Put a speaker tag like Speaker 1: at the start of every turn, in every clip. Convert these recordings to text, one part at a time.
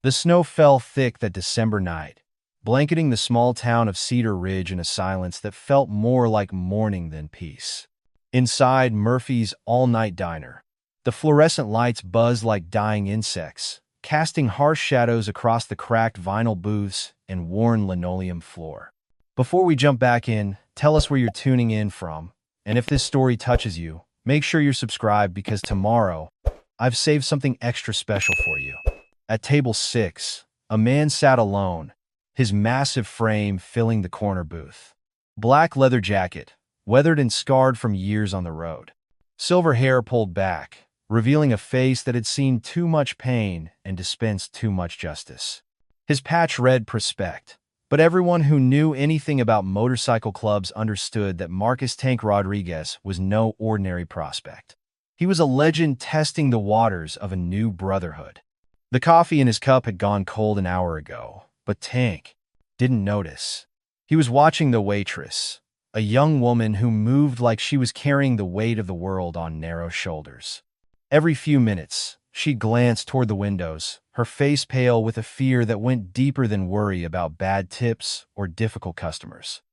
Speaker 1: The snow fell thick that December night, blanketing the small town of Cedar Ridge in a silence that felt more like mourning than peace. Inside Murphy's all-night diner, the fluorescent lights buzzed like dying insects, casting harsh shadows across the cracked vinyl booths and worn linoleum floor. Before we jump back in, tell us where you're tuning in from, and if this story touches you, make sure you're subscribed because tomorrow, I've saved something extra special for you. At table 6, a man sat alone, his massive frame filling the corner booth. Black leather jacket, weathered and scarred from years on the road. Silver hair pulled back, revealing a face that had seen too much pain and dispensed too much justice. His patch read Prospect, but everyone who knew anything about motorcycle clubs understood that Marcus Tank Rodriguez was no ordinary prospect. He was a legend testing the waters of a new brotherhood. The coffee in his cup had gone cold an hour ago, but Tank didn't notice. He was watching the waitress, a young woman who moved like she was carrying the weight of the world on narrow shoulders. Every few minutes, she glanced toward the windows, her face pale with a fear that went deeper than worry about bad tips or difficult customers.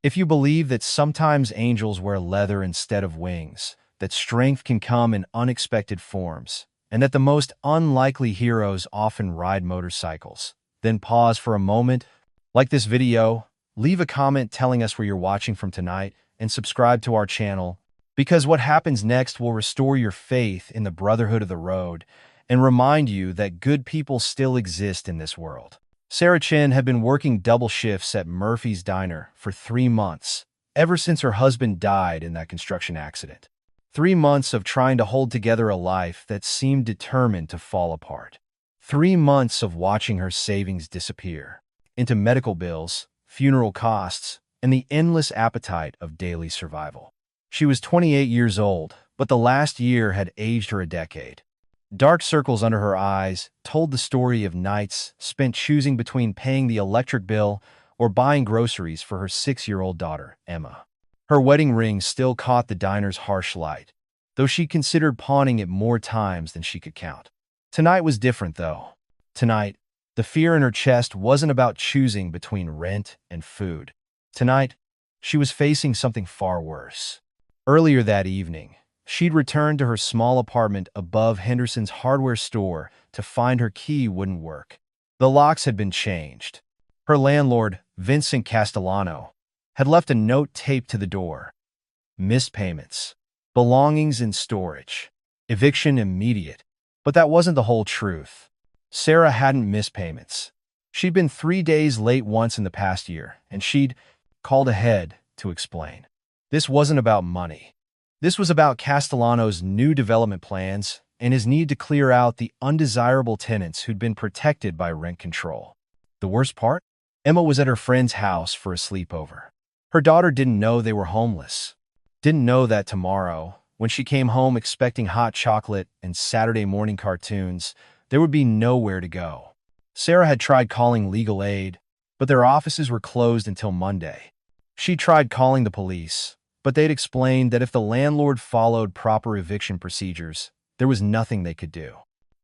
Speaker 1: If you believe that sometimes angels wear leather instead of wings, that strength can come in unexpected forms, and that the most unlikely heroes often ride motorcycles, then pause for a moment. Like this video, leave a comment telling us where you're watching from tonight, and subscribe to our channel, because what happens next will restore your faith in the brotherhood of the road and remind you that good people still exist in this world. Sarah Chen had been working double shifts at Murphy's Diner for 3 months, ever since her husband died in that construction accident. 3 months of trying to hold together a life that seemed determined to fall apart. 3 months of watching her savings disappear into medical bills, funeral costs, and the endless appetite of daily survival. She was 28 years old, but the last year had aged her a decade. Dark circles under her eyes told the story of nights spent choosing between paying the electric bill or buying groceries for her 6-year-old daughter, Emma. Her wedding ring still caught the diner's harsh light, though she considered pawning it more times than she could count. Tonight was different, though. Tonight, the fear in her chest wasn't about choosing between rent and food. Tonight, she was facing something far worse. Earlier that evening, she'd returned to her small apartment above Henderson's hardware store to find her key wouldn't work. The locks had been changed. Her landlord, Vincent Castellano, had left a note taped to the door. Missed payments. Belongings in storage. Eviction immediate. But that wasn't the whole truth. Sarah hadn't missed payments. She'd been 3 days late once in the past year, and she'd called ahead to explain. This wasn't about money. This was about Castellano's new development plans and his need to clear out the undesirable tenants who'd been protected by rent control. The worst part? Emma was at her friend's house for a sleepover. Her daughter didn't know they were homeless. Didn't know that tomorrow, when she came home expecting hot chocolate and Saturday morning cartoons, there would be nowhere to go. Sarah had tried calling legal aid, but their offices were closed until Monday. She tried calling the police, but they'd explained that if the landlord followed proper eviction procedures, there was nothing they could do.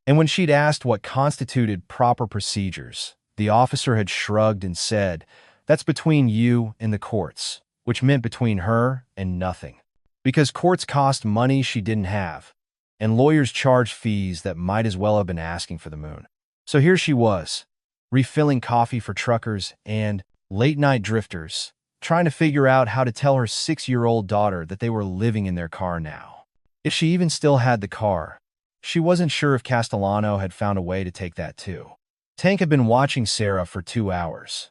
Speaker 1: And when she'd asked what constituted proper procedures, the officer had shrugged and said, "That's between you and the courts," which meant between her and nothing. Because courts cost money she didn't have, and lawyers charged fees that might as well have been asking for the moon. So here she was, refilling coffee for truckers and late-night drifters, trying to figure out how to tell her 6-year-old daughter that they were living in their car now. If she even still had the car, she wasn't sure if Castellano had found a way to take that too. Tank had been watching Sarah for 2 hours.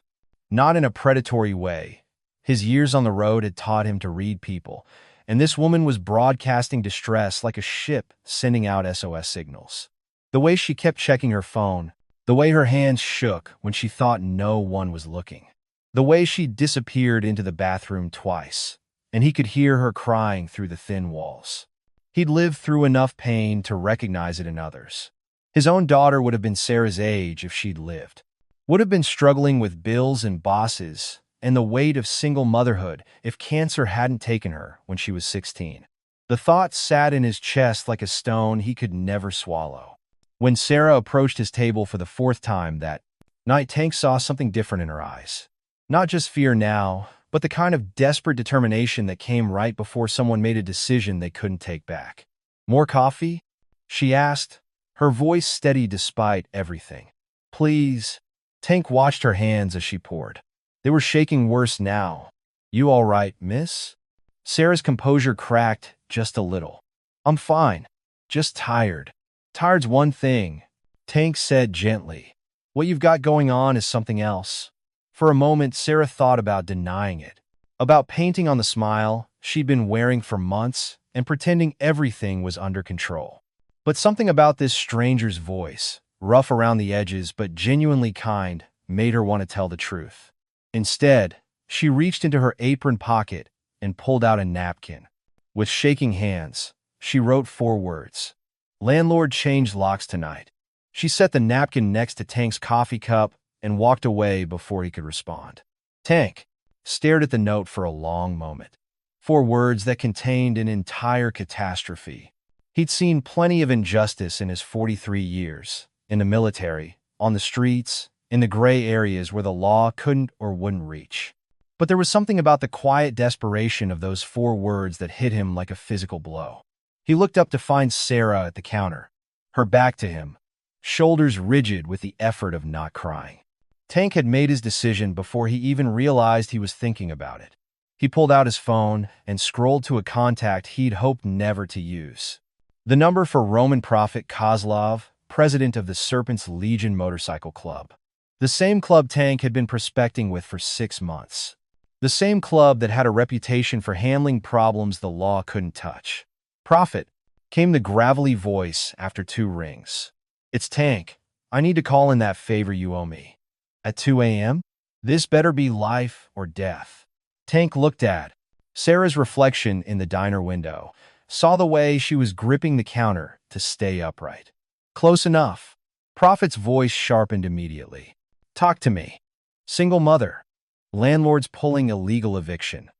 Speaker 1: Not in a predatory way. His years on the road had taught him to read people, and this woman was broadcasting distress like a ship sending out SOS signals. The way she kept checking her phone, the way her hands shook when she thought no one was looking, the way she disappeared into the bathroom twice, and he could hear her crying through the thin walls. He'd lived through enough pain to recognize it in others. His own daughter would have been Sarah's age if she'd lived. Would have been struggling with bills and bosses and the weight of single motherhood if cancer hadn't taken her when she was 16. The thought sat in his chest like a stone he could never swallow. When Sarah approached his table for the fourth time that night, Tank saw something different in her eyes. Not just fear now, but the kind of desperate determination that came right before someone made a decision they couldn't take back. "More coffee?" she asked, her voice steady despite everything. "Please." Tank watched her hands as she poured. They were shaking worse now. "You all right, miss?" Sarah's composure cracked just a little. "I'm fine. Just tired." "Tired's one thing," Tank said gently. "What you've got going on is something else." For a moment, Sarah thought about denying it, about painting on the smile she'd been wearing for months and pretending everything was under control. But something about this stranger's voice, rough around the edges but genuinely kind, made her want to tell the truth. Instead, she reached into her apron pocket and pulled out a napkin. With shaking hands, she wrote 4 words. "Landlord changed locks tonight." She set the napkin next to Tank's coffee cup and walked away before he could respond. Tank stared at the note for a long moment. 4 words that contained an entire catastrophe. He'd seen plenty of injustice in his 43 years, in the military, on the streets, in the gray areas where the law couldn't or wouldn't reach. But there was something about the quiet desperation of those 4 words that hit him like a physical blow. He looked up to find Sarah at the counter, her back to him, shoulders rigid with the effort of not crying. Tank had made his decision before he even realized he was thinking about it. He pulled out his phone and scrolled to a contact he'd hoped never to use. The number for Roman Prophet Kozlov, president of the Serpent's Legion Motorcycle Club. The same club Tank had been prospecting with for 6 months. The same club that had a reputation for handling problems the law couldn't touch. "Prophet," came the gravelly voice after 2 rings. "It's Tank. I need to call in that favor you owe me." "At 2 a.m.? This better be life or death." Tank looked at Sarah's reflection in the diner window, saw the way she was gripping the counter to stay upright. "Close enough." Prophet's voice sharpened immediately. "Talk to me." "Single mother. Landlord's pulling illegal eviction.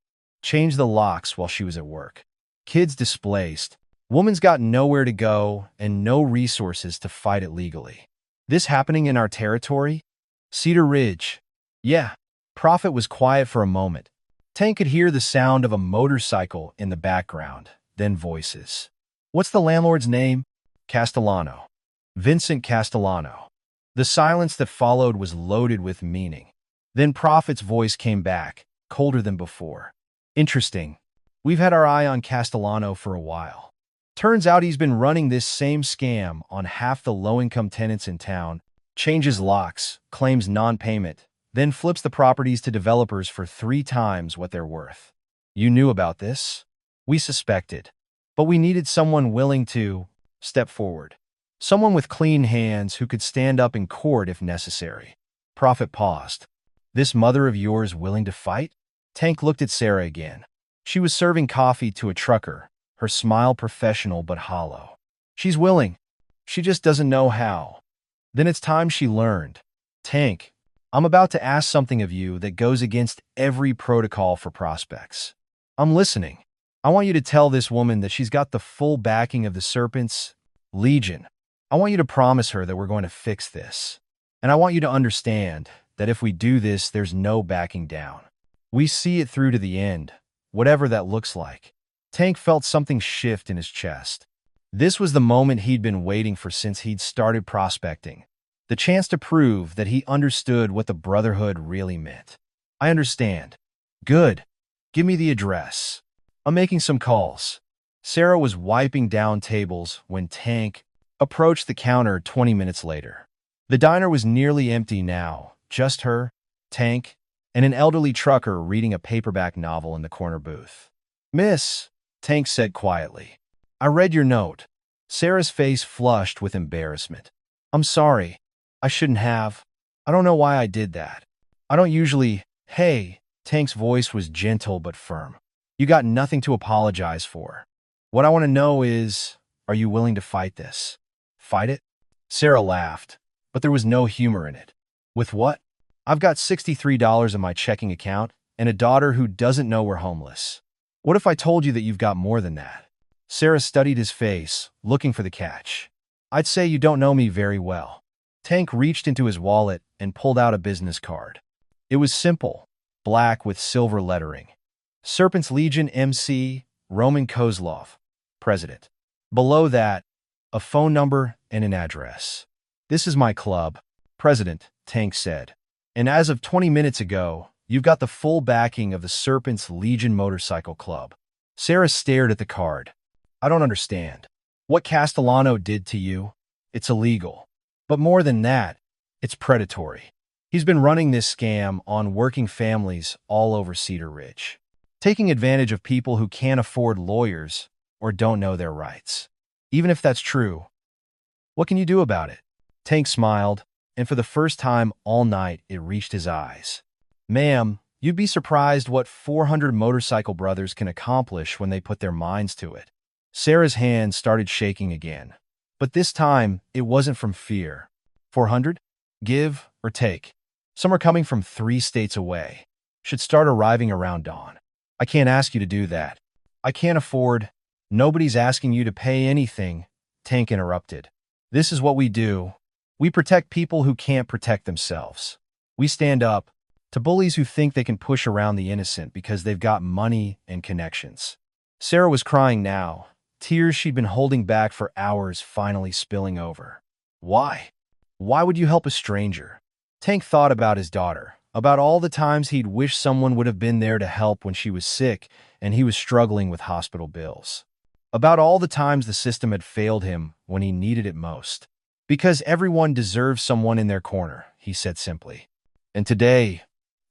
Speaker 1: Changed the locks while she was at work. Kids displaced. Woman's got nowhere to go and no resources to fight it legally. This happening in our territory? Cedar Ridge." "Yeah." Prophet was quiet for a moment. Tank could hear the sound of a motorcycle in the background, then voices. "What's the landlord's name?" "Castellano. Vincent Castellano." The silence that followed was loaded with meaning. Then Prophet's voice came back, colder than before. "Interesting. We've had our eye on Castellano for a while. Turns out he's been running this same scam on half the low-income tenants in town, changes locks, claims non-payment, then flips the properties to developers for 3 times what they're worth. You knew about this?" "We suspected. But we needed someone willing to step forward. Someone with clean hands who could stand up in court if necessary." Prophet paused. "This mother of yours willing to fight?" Tank looked at Sarah again. She was serving coffee to a trucker, her smile professional but hollow. "She's willing. She just doesn't know how." "Then it's time she learned." "Tank, I'm about to ask something of you that goes against every protocol for prospects." "I'm listening." "I want you to tell this woman that she's got the full backing of the Serpent's Legion. I want you to promise her that we're going to fix this. And I want you to understand that if we do this, there's no backing down. We see it through to the end, whatever that looks like." Tank felt something shift in his chest. This was the moment he'd been waiting for since he'd started prospecting. The chance to prove that he understood what the Brotherhood really meant. "I understand." "Good. Give me the address. I'm making some calls." Sarah was wiping down tables when Tank approached the counter 20 minutes later. The diner was nearly empty now, just her, Tank, and an elderly trucker reading a paperback novel in the corner booth. "Miss," Tank said quietly, "I read your note." Sarah's face flushed with embarrassment. "I'm sorry. I shouldn't have. I don't know why I did that. I don't usually—" "Hey," Tank's voice was gentle but firm. "You got nothing to apologize for. What I want to know is, are you willing to fight this?" "Fight it?" Sarah laughed, but there was no humor in it. "With what?" "I've got $63 in my checking account and a daughter who doesn't know we're homeless. What if I told you that you've got more than that?" Sarah studied his face, looking for the catch. I'd say you don't know me very well. Tank reached into his wallet and pulled out a business card. It was simple, black with silver lettering. Serpent's Legion MC, Roman Kozlov, President. Below that, a phone number and an address. This is my club, President, Tank said. And as of 20 minutes ago, you've got the full backing of the Serpent's Legion Motorcycle Club. Sarah stared at the card. I don't understand. What Castellano did to you? It's illegal. But more than that, it's predatory. He's been running this scam on working families all over Cedar Ridge, taking advantage of people who can't afford lawyers or don't know their rights. Even if that's true, what can you do about it? Tank smiled, and for the first time all night it reached his eyes. Ma'am, you'd be surprised what 400 motorcycle brothers can accomplish when they put their minds to it. Sarah's hand started shaking again. But this time, it wasn't from fear. 400? Give or take. Some are coming from 3 states away. Should start arriving around dawn. I can't ask you to do that. I can't afford. Nobody's asking you to pay anything, Tank interrupted. This is what we do. We protect people who can't protect themselves. We stand up to bullies who think they can push around the innocent because they've got money and connections. Sarah was crying now, tears she'd been holding back for hours finally spilling over. Why? Why would you help a stranger? Tank thought about his daughter, about all the times he'd wished someone would have been there to help when she was sick and he was struggling with hospital bills. About all the times the system had failed him when he needed it most. Because everyone deserves someone in their corner, he said simply. And today,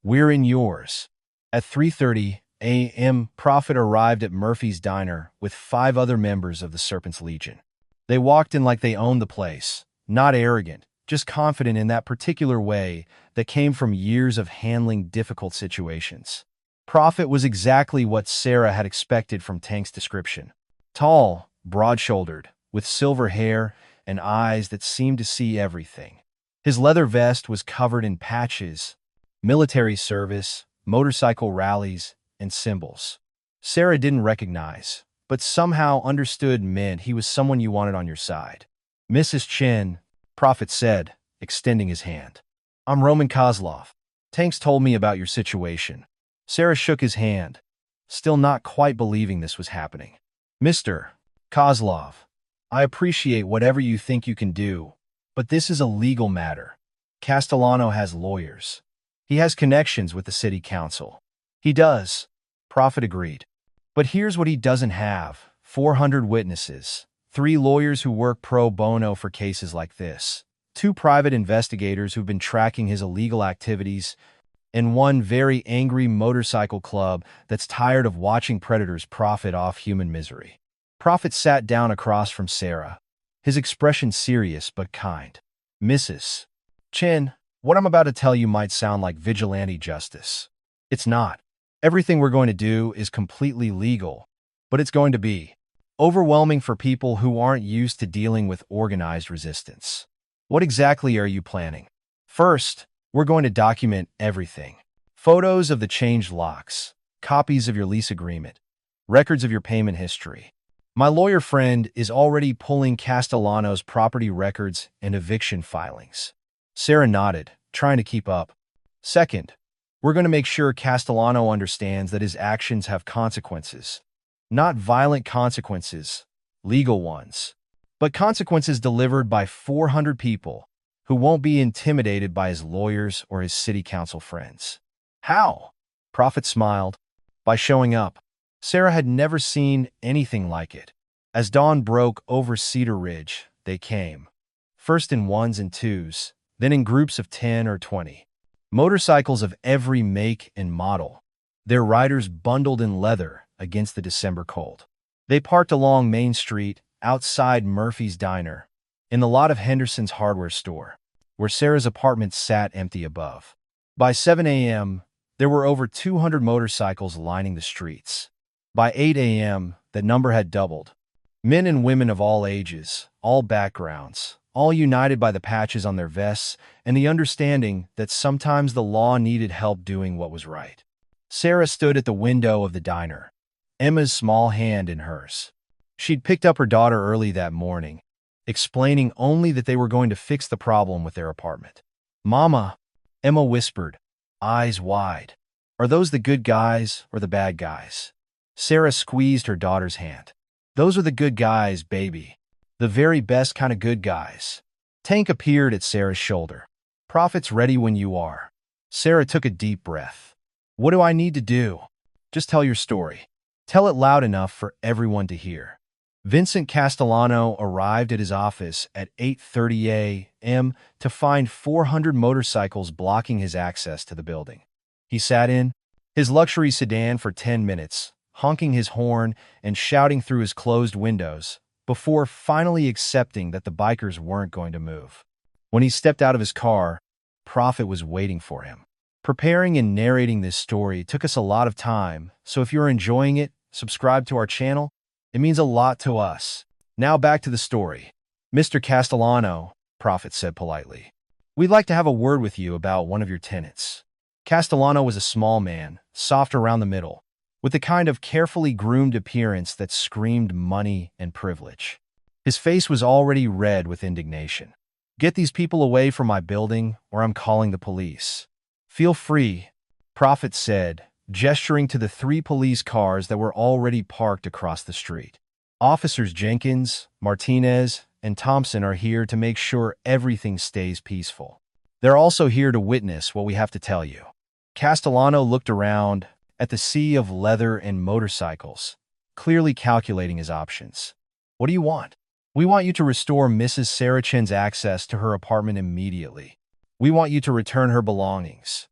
Speaker 1: we're in yours. At 3:30 a.m., Prophet arrived at Murphy's Diner with 5 other members of the Serpent's Legion. They walked in like they owned the place, not arrogant, just confident in that particular way that came from years of handling difficult situations. Prophet was exactly what Sarah had expected from Tank's description. Tall, broad-shouldered, with silver hair and eyes that seemed to see everything. His leather vest was covered in patches, military service, motorcycle rallies, and symbols. Sarah didn't recognize, but somehow understood meant he was someone you wanted on your side. Mrs. Chen, Prophet said, extending his hand. I'm Roman Kozlov. Tanks told me about your situation. Sarah shook his hand, still not quite believing this was happening. Mr. Kozlov, I appreciate whatever you think you can do, but this is a legal matter. Castellano has lawyers. He has connections with the city council. He does, Prophet agreed. But here's what he doesn't have: 400 witnesses, 3 lawyers who work pro bono for cases like this, 2 private investigators who've been tracking his illegal activities, and 1 very angry motorcycle club that's tired of watching predators profit off human misery. Prophet sat down across from Sarah, his expression serious but kind. Mrs. Chen, what I'm about to tell you might sound like vigilante justice. It's not. Everything we're going to do is completely legal, but it's going to be overwhelming for people who aren't used to dealing with organized resistance. What exactly are you planning? First, we're going to document everything. Photos of the changed locks, copies of your lease agreement, records of your payment history. My lawyer friend is already pulling Castellano's property records and eviction filings. Sarah nodded, trying to keep up. Second, we're going to make sure Castellano understands that his actions have consequences. Not violent consequences, legal ones, but consequences delivered by 400 people who won't be intimidated by his lawyers or his city council friends. How? Prophet smiled. By showing up. Sarah had never seen anything like it. As dawn broke over Cedar Ridge, they came. First in 1s and 2s, then in groups of 10 or 20. Motorcycles of every make and model, their riders bundled in leather against the December cold. They parked along Main Street, outside Murphy's Diner, in the lot of Henderson's hardware store, where Sarah's apartment sat empty above. By 7 a.m., there were over 200 motorcycles lining the streets. By 8 a.m., that number had doubled. Men and women of all ages, all backgrounds, all united by the patches on their vests and the understanding that sometimes the law needed help doing what was right. Sarah stood at the window of the diner, Emma's small hand in hers. She'd picked up her daughter early that morning, explaining only that they were going to fix the problem with their apartment. "Mama," Emma whispered, eyes wide. "Are those the good guys or the bad guys?" Sarah squeezed her daughter's hand. "Those are the good guys, baby. The very best kind of good guys." Tank appeared at Sarah's shoulder. "Prophet's ready when you are." Sarah took a deep breath. "What do I need to do?" "Just tell your story. Tell it loud enough for everyone to hear." Vincent Castellano arrived at his office at 8:30 a.m. to find 400 motorcycles blocking his access to the building. He sat in his luxury sedan for 10 minutes, honking his horn and shouting through his closed windows, before finally accepting that the bikers weren't going to move. When he stepped out of his car, Prophet was waiting for him. Preparing and narrating this story took us a lot of time, so if you're enjoying it, subscribe to our channel. It means a lot to us. Now back to the story. "Mr. Castellano," Prophet said politely, "we'd like to have a word with you about one of your tenants." Castellano was a small man, soft around the middle, with the kind of carefully groomed appearance that screamed money and privilege. His face was already red with indignation. "Get these people away from my building, or I'm calling the police." "Feel free," Prophet said, gesturing to the 3 police cars that were already parked across the street. "Officers Jenkins, Martinez, and Thompson are here to make sure everything stays peaceful. They're also here to witness what we have to tell you." Castellano looked around at the sea of leather and motorcycles, clearly calculating his options. "What do you want?" "We want you to restore Mrs. Sarah Chen's access to her apartment immediately. We want you to return her belongings.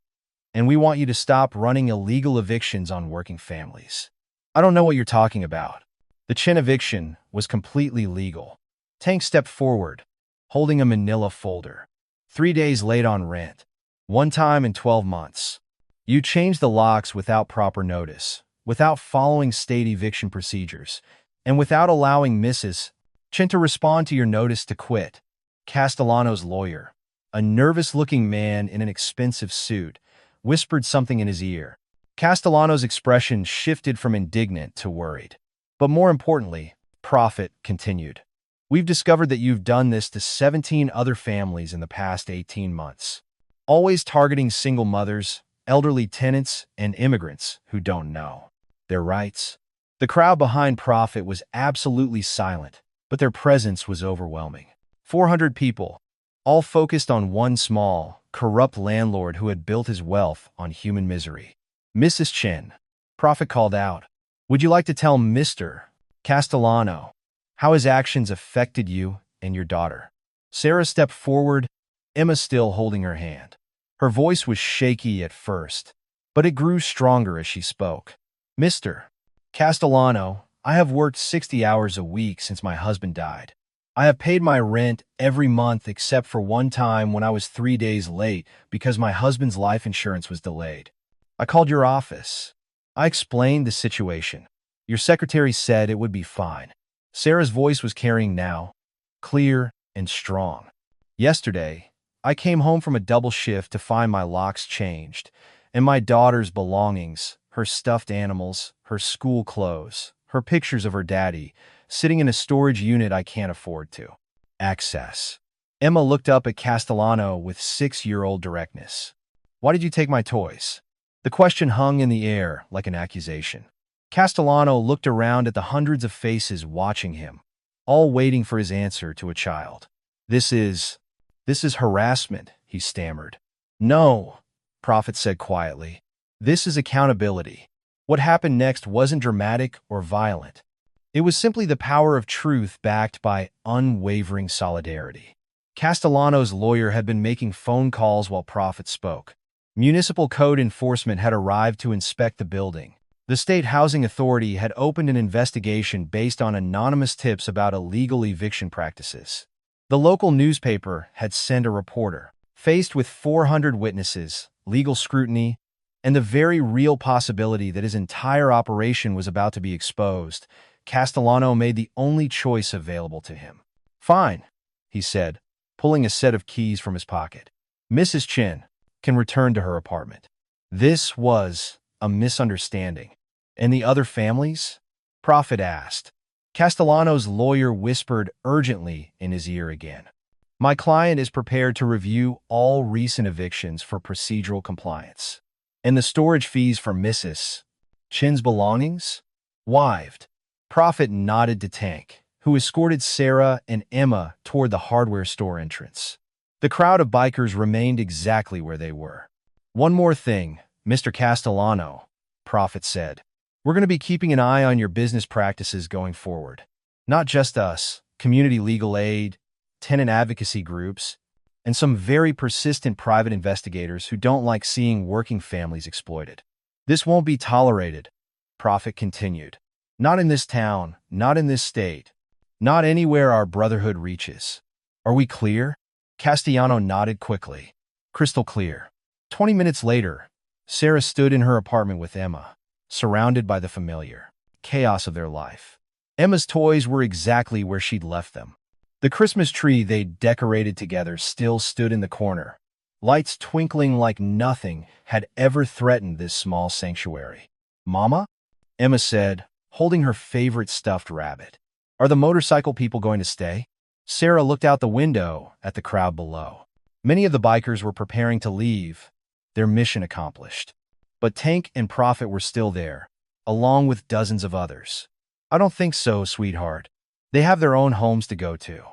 Speaker 1: And we want you to stop running illegal evictions on working families." "I don't know what you're talking about." The Chen eviction was completely legal. Tank stepped forward, holding a manila folder. 3 days late on rent. 1 time in 12 months. You changed the locks without proper notice, without following state eviction procedures, and without allowing Mrs. Chen to respond to your notice to quit. Castellano's lawyer, a nervous-looking man in an expensive suit, whispered something in his ear. Castellano's expression shifted from indignant to worried. "But more importantly," Prophet continued, "we've discovered that you've done this to 17 other families in the past 18 months. Always targeting single mothers, elderly tenants, and immigrants who don't know their rights." The crowd behind Prophet was absolutely silent, but their presence was overwhelming. 400 people, all focused on one small, corrupt landlord who had built his wealth on human misery. "Mrs. Chen," Prophet called out, "would you like to tell Mr. Castellano how his actions affected you and your daughter?" Sarah stepped forward, Emma still holding her hand. Her voice was shaky at first, but it grew stronger as she spoke. "Mr. Castellano, I have worked 60 hours a week since my husband died. I have paid my rent every month except for one time when I was 3 days late because my husband's life insurance was delayed. I called your office. I explained the situation. Your secretary said it would be fine." Sarah's voice was carrying now, clear and strong. "Yesterday, I came home from a double shift to find my locks changed, and my daughter's belongings, her stuffed animals, her school clothes, her pictures of her daddy, sitting in a storage unit I can't afford to access." Emma looked up at Castellano with 6-year-old directness. "Why did you take my toys?" The question hung in the air like an accusation. Castellano looked around at the hundreds of faces watching him, all waiting for his answer to a child. This is harassment," he stammered. "No," Prophet said quietly. "This is accountability." What happened next wasn't dramatic or violent. It was simply the power of truth backed by unwavering solidarity. Castellano's lawyer had been making phone calls while Prophet spoke. Municipal code enforcement had arrived to inspect the building. The State Housing Authority had opened an investigation based on anonymous tips about illegal eviction practices. The local newspaper had sent a reporter. Faced with 400 witnesses, legal scrutiny, and the very real possibility that his entire operation was about to be exposed, Castellano made the only choice available to him. "Fine," he said, pulling a set of keys from his pocket. "Mrs. Chen can return to her apartment." This was a misunderstanding. "And the other families?" Prophet asked. Castellano's lawyer whispered urgently in his ear again. My client is prepared to review all recent evictions for procedural compliance. And the storage fees for Mrs. Chin's belongings? Wived. Prophet nodded to Tank, who escorted Sarah and Emma toward the hardware store entrance. The crowd of bikers remained exactly where they were. One more thing, Mr. Castellano, Prophet said. We're going to be keeping an eye on your business practices going forward. Not just us, community legal aid, tenant advocacy groups, and some very persistent private investigators who don't like seeing working families exploited. This won't be tolerated, Prophet continued. Not in this town, not in this state, not anywhere our brotherhood reaches. Are we clear? Castellano nodded quickly. Crystal clear. 20 minutes later, Sarah stood in her apartment with Emma, surrounded by the familiar chaos of their life. Emma's toys were exactly where she'd left them. The Christmas tree they'd decorated together still stood in the corner, lights twinkling like nothing had ever threatened this small sanctuary. Mama? Emma said, holding her favorite stuffed rabbit. Are the motorcycle people going to stay? Sarah looked out the window at the crowd below. Many of the bikers were preparing to leave, their mission accomplished. But Tank and Prophet were still there, along with dozens of others. I don't think so, sweetheart. They have their own homes to go to.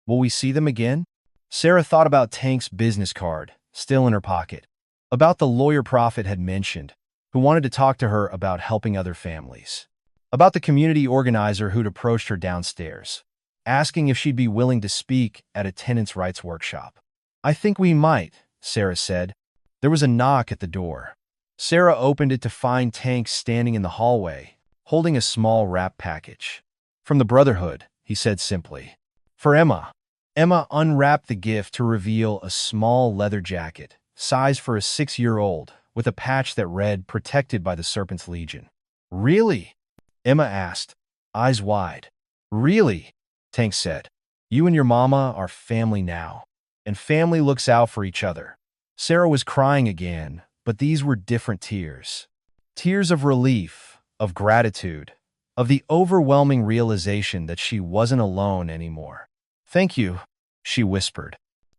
Speaker 1: Will we see them again? Sarah thought about Tank's business card, still in her pocket, about the lawyer Prophet had mentioned, who wanted to talk to her about helping other families, about the community organizer who'd approached her downstairs, asking if she'd be willing to speak at a tenants' rights workshop. I think we might, Sarah said. There was a knock at the door. Sarah opened it to find Tank standing in the hallway, holding a small wrap package. From the Brotherhood, he said simply. For Emma. Emma unwrapped the gift to reveal a small leather jacket, size for a 6-year-old, with a patch that read, Protected by the Serpent's Legion. Really? Emma asked, eyes wide. Really? Tank said. You and your mama are family now, and family looks out for each other. Sarah was crying again, but these were different tears. Tears of relief, of gratitude, of the overwhelming realization that she wasn't alone anymore. Thank you, she whispered.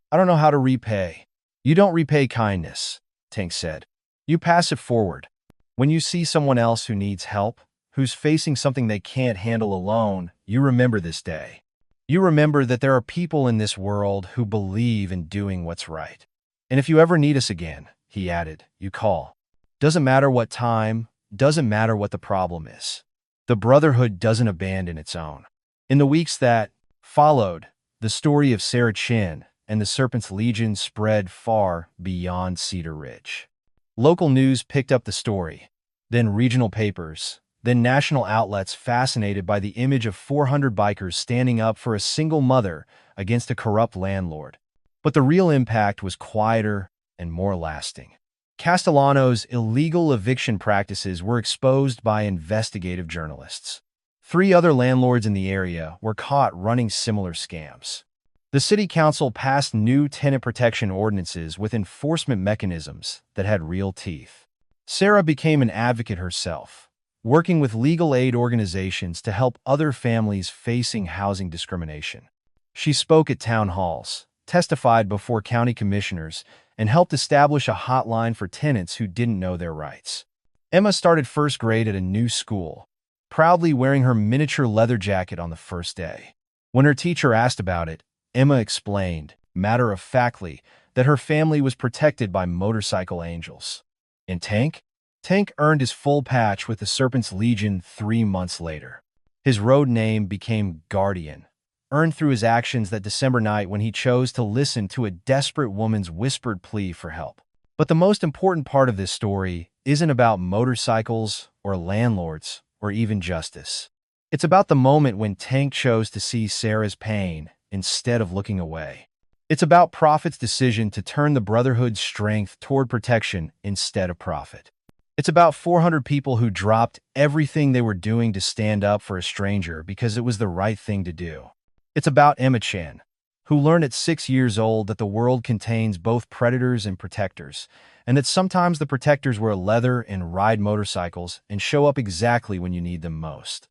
Speaker 1: I don't know how to repay. You don't repay kindness, Tank said. You pass it forward. When you see someone else who needs help, who's facing something they can't handle alone, you remember this day. You remember that there are people in this world who believe in doing what's right. And if you ever need us again, he added, you call. Doesn't matter what time, doesn't matter what the problem is. The Brotherhood doesn't abandon its own. In the weeks that followed, the story of Sarah Chin and the Serpent's Legion spread far beyond Cedar Ridge. Local news picked up the story, then regional papers, then national outlets fascinated by the image of 400 bikers standing up for a single mother against a corrupt landlord. But the real impact was quieter and more lasting. Castellano's illegal eviction practices were exposed by investigative journalists. 3 other landlords in the area were caught running similar scams. The city council passed new tenant protection ordinances with enforcement mechanisms that had real teeth. Sarah became an advocate herself, working with legal aid organizations to help other families facing housing discrimination. She spoke at town halls, testified before county commissioners, and helped establish a hotline for tenants who didn't know their rights. Emma started first grade at a new school, proudly wearing her miniature leather jacket on the first day. When her teacher asked about it, Emma explained, matter-of-factly, that her family was protected by motorcycle angels. And Tank? Tank earned his full patch with the Serpent's Legion 3 months later. His road name became Guardian, earned through his actions that December night when he chose to listen to a desperate woman's whispered plea for help. But the most important part of this story isn't about motorcycles or landlords or even justice. It's about the moment when Tank chose to see Sarah's pain instead of looking away. It's about Prophet's decision to turn the Brotherhood's strength toward protection instead of profit. It's about 400 people who dropped everything they were doing to stand up for a stranger because it was the right thing to do. It's about Emma Chan, who learned at 6 years old that the world contains both predators and protectors, and that sometimes the protectors wear leather and ride motorcycles and show up exactly when you need them most.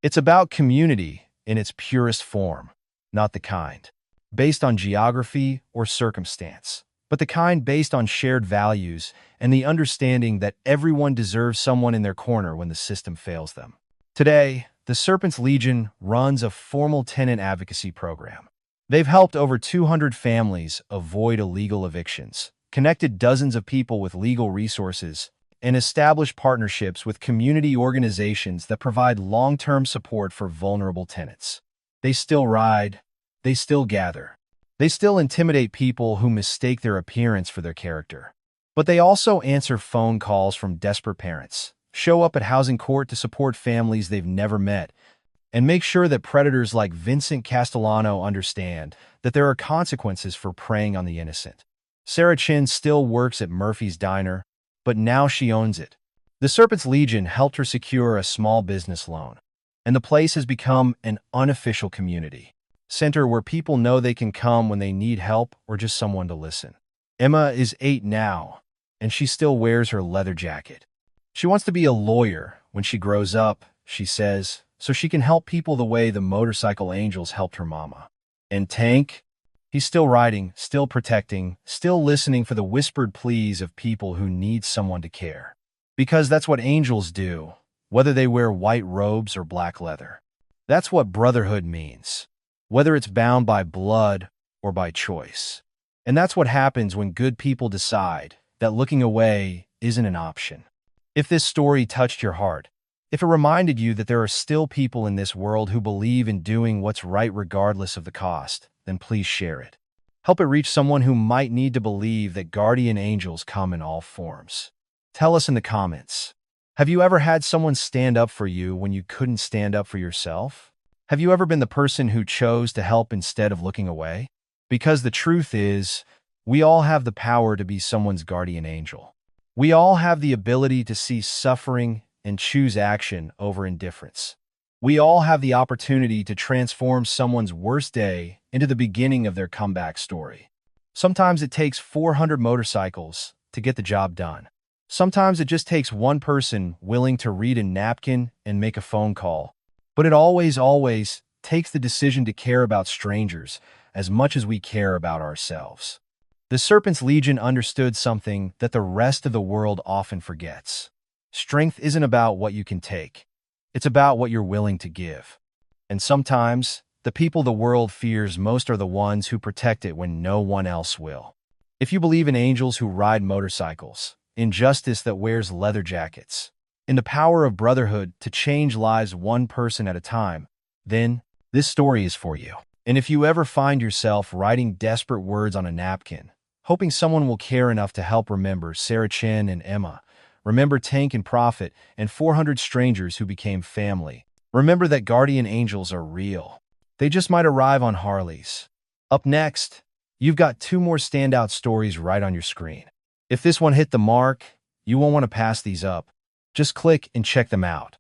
Speaker 1: It's about community in its purest form, not the kind based on geography or circumstance, but the kind based on shared values and the understanding that everyone deserves someone in their corner when the system fails them. Today, the Serpent's Legion runs a formal tenant advocacy program. They've helped over 200 families avoid illegal evictions, connected dozens of people with legal resources, and established partnerships with community organizations that provide long-term support for vulnerable tenants. They still ride, they still gather, they still intimidate people who mistake their appearance for their character. But they also answer phone calls from desperate parents, show up at housing court to support families they've never met, and make sure that predators like Vincent Castellano understand that there are consequences for preying on the innocent. Sarah Chin still works at Murphy's Diner, but now she owns it. The Serpent's Legion helped her secure a small business loan, and the place has become an unofficial community center where people know they can come when they need help or just someone to listen. Emma is 8 now, and she still wears her leather jacket. She wants to be a lawyer when she grows up, she says, so she can help people the way the motorcycle angels helped her mama. And Tank? He's still riding, still protecting, still listening for the whispered pleas of people who need someone to care. Because that's what angels do, whether they wear white robes or black leather. That's what brotherhood means, whether it's bound by blood or by choice. And that's what happens when good people decide that looking away isn't an option. If this story touched your heart, if it reminded you that there are still people in this world who believe in doing what's right regardless of the cost, then please share it. Help it reach someone who might need to believe that guardian angels come in all forms. Tell us in the comments. Have you ever had someone stand up for you when you couldn't stand up for yourself? Have you ever been the person who chose to help instead of looking away? Because the truth is, we all have the power to be someone's guardian angel. We all have the ability to see suffering and choose action over indifference. We all have the opportunity to transform someone's worst day into the beginning of their comeback story. Sometimes it takes 400 motorcycles to get the job done. Sometimes it just takes one person willing to read a napkin and make a phone call. But it always takes the decision to care about strangers as much as we care about ourselves. The Serpent's Legion understood something that the rest of the world often forgets. Strength isn't about what you can take. It's about what you're willing to give. And sometimes, the people the world fears most are the ones who protect it when no one else will. If you believe in angels who ride motorcycles, in justice that wears leather jackets, in the power of brotherhood to change lives one person at a time, then this story is for you. And if you ever find yourself writing desperate words on a napkin, hoping someone will care enough to help, remember Sarah Chin and Emma, remember Tank and Prophet, and 400 strangers who became family. Remember that guardian angels are real. They just might arrive on Harleys. Up next, you've got 2 more standout stories right on your screen. If this one hit the mark, you won't want to pass these up. Just click and check them out.